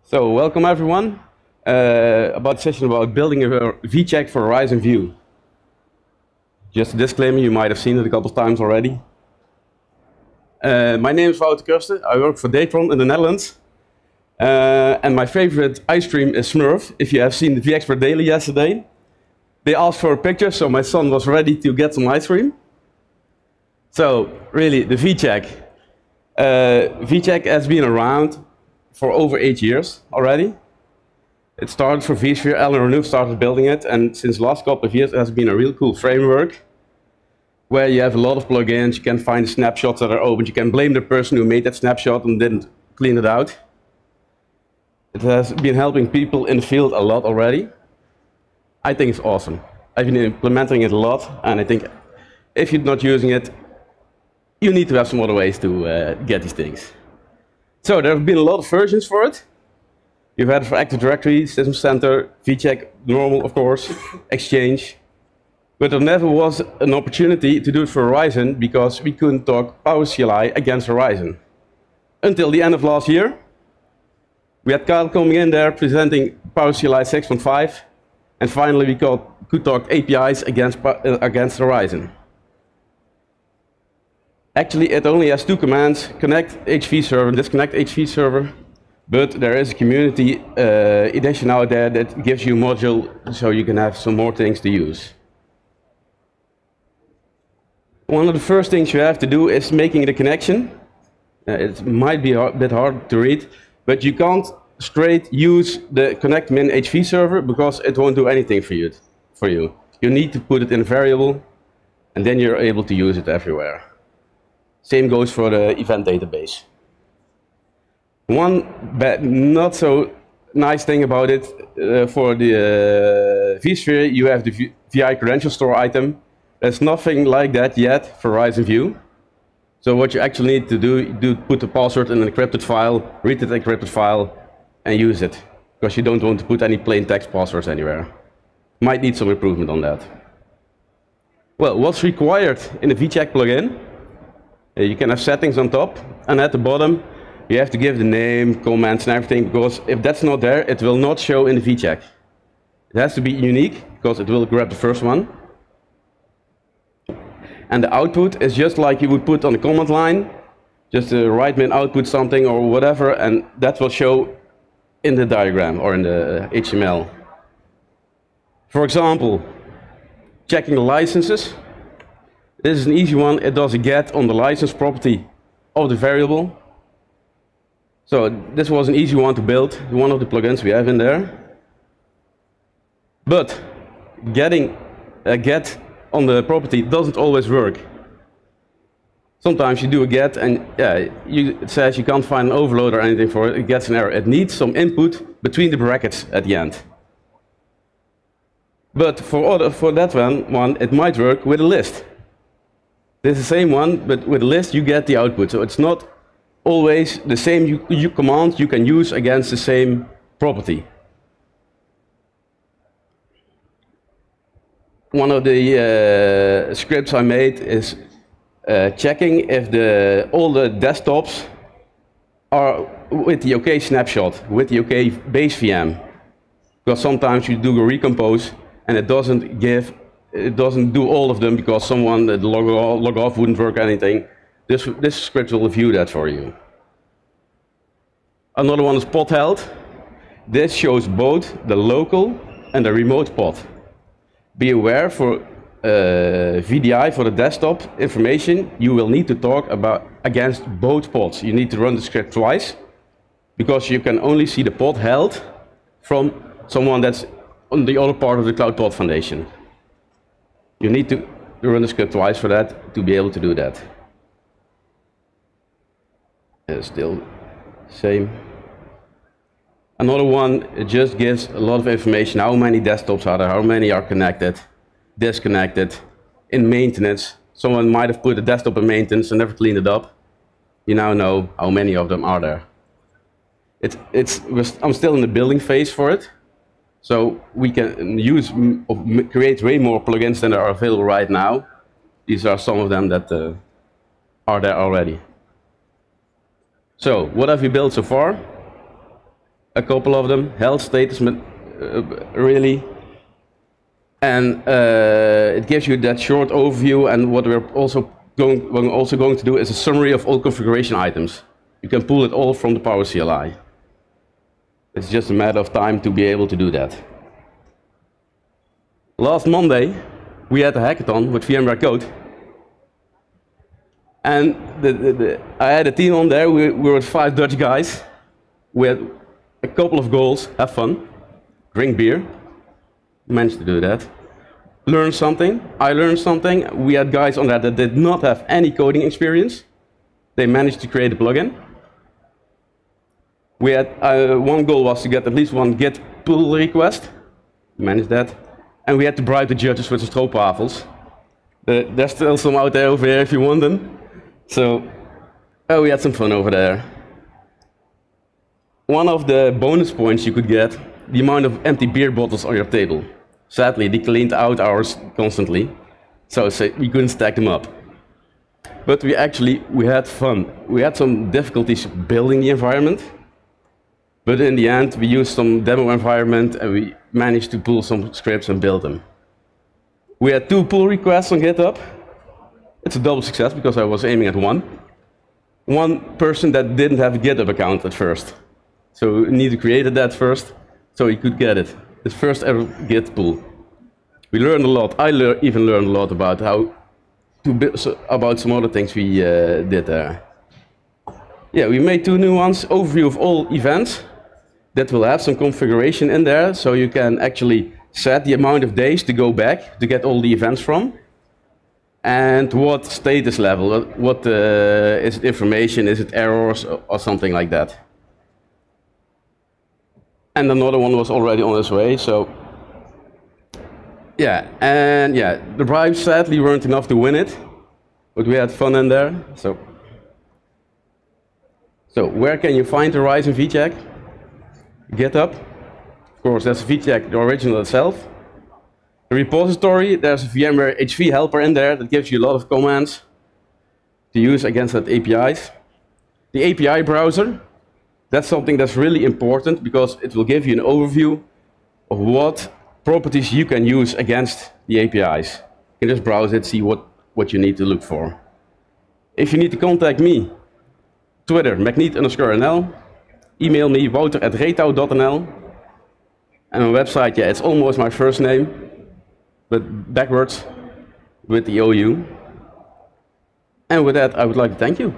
So welcome everyone. About session about building a vCheck for Horizon View. Just a disclaimer, you might have seen it a couple of times already. My name is Wouter Kursten. I work for Datron in the Netherlands. And my favorite ice cream is Smurf. If you have seen the vExpert Daily yesterday, they asked for a picture, so my son was ready to get some ice cream. So really, the vCheck. vCheck has been around for over 8 years already. It started for vSphere, Alan Renouf started building it, and since the last couple of years it has been a real cool framework where you have a lot of plugins, you can find snapshots that are open, you can blame the person who made that snapshot and didn't clean it out. It has been helping people in the field a lot already. I think it's awesome. I've been implementing it a lot, and I think if you're not using it, you need to have some other ways to get these things. So there have been a lot of versions for it. You've had it for Active Directory, System Center, vCheck, normal of course, Exchange. But there never was an opportunity to do it for Horizon because we couldn't talk PowerCLI against Horizon. Until the end of last year, we had Kyle coming in there presenting PowerCLI 6.5, and finally we could talk APIs against Horizon. Actually, it only has two commands, connect HV server and disconnect HV server, but there is a community edition out there that gives you a module so you can have some more things to use. One of the first things you have to do is making the connection. It might be a bit hard to read, but you can't straight use the connect min HV server because it won't do anything for you. You need to put it in a variable, and then you're able to use it everywhere. Same goes for the event database. One not so nice thing about it, for the vSphere, you have the VI credential store item. There's nothing like that yet for Horizon View. So what you actually need to do put the password in an encrypted file, read the encrypted file, and use it. Because you don't want to put any plain text passwords anywhere. Might need some improvement on that. Well, what's required in the vCheck plugin? You can have settings on top, and at the bottom you have to give the name, comments and everything, because if that's not there, it will not show in the vCheck. It has to be unique, because it will grab the first one. And the output is just like you would put on the command line, just a write min output something or whatever, and that will show in the diagram or in the HTML. For example, checking the licenses. This is an easy one. It does a get on the license property of the variable. So this was an easy one to build, one of the plugins we have in there. But getting a get on the property doesn't always work. Sometimes you do a get and it says you can't find an overload or anything for it. It gets an error. It needs some input between the brackets at the end. But for that one, it might work with a list. This is the same one, but with a list you get the output. So it's not always the same command you can use against the same property. One of the scripts I made is checking if all the desktops are with the OK snapshot, with the OK base VM. Because sometimes you do a recompose and it doesn't do all of them because someone that log off wouldn't work or anything. This script will view that for you. Another one is pod health. This shows both the local and the remote pod. Be aware for VDI, for the desktop information, you will need to talk against both pods. You need to run the script twice because you can only see the pod health from someone that's on the other part of the Cloud Pod Foundation. You need to run the script twice for that to be able to do that. Still same. Another one, it just gives a lot of information. How many desktops are there? How many are connected, disconnected, in maintenance? Someone might have put a desktop in maintenance and never cleaned it up. You now know how many of them are there. I'm still in the building phase for it. So we can create way more plugins than are available right now. These are some of them that are there already. So what have we built so far? a couple of them, health status, really. And it gives you that short overview, and what we're also going to do is a summary of all configuration items. You can pull it all from the Power CLI. It's just a matter of time to be able to do that. Last Monday, we had a hackathon with VMware Code. And I had a team on there. We were 5 Dutch guys. We had a couple of goals: have fun, drink beer. Managed to do that. Learn something. I learned something. We had guys on there that did not have any coding experience. They managed to create a plugin. We had one goal was to get at least one Git pull request. We managed that. And we had to bribe the judges with the stroopwafels. There's still some out there over here if you want them. So we had some fun over there. One of the bonus points you could get, the amount of empty beer bottles on your table. Sadly, they cleaned out ours constantly, so we couldn't stack them up. But we had fun. We had some difficulties building the environment, but in the end, we used some demo environment and we managed to pull some scripts and build them. We had 2 pull requests on GitHub. It's a double success because I was aiming at one. One person that didn't have a GitHub account at first. So we needed to create that first, so he could get it. His first ever Git pull. We learned a lot. I even learned a lot about how to build, about some other things we did there. Yeah, we made 2 new ones. Overview of all events. That will have some configuration in there, so you can actually set the amount of days to go back to get all the events from. And what status level, what is it information, is it errors or something like that. And another one was already on its way, so yeah, and yeah, the bribes sadly weren't enough to win it, but we had fun in there. So where can you find the Rise in vCheck? GitHub, of course, that's vCheck, the original itself. The repository, there's a VMware HV helper in there that gives you a lot of commands to use against that APIs. The API browser, that's something that's really important because it will give you an overview of what properties you can use against the APIs. You can just browse it, see what you need to look for. If you need to contact me, Twitter, magneet_nl, email me, wouter@retouw.nl, and my website, yeah, it's almost my first name, but backwards with the OU. And with that, I would like to thank you.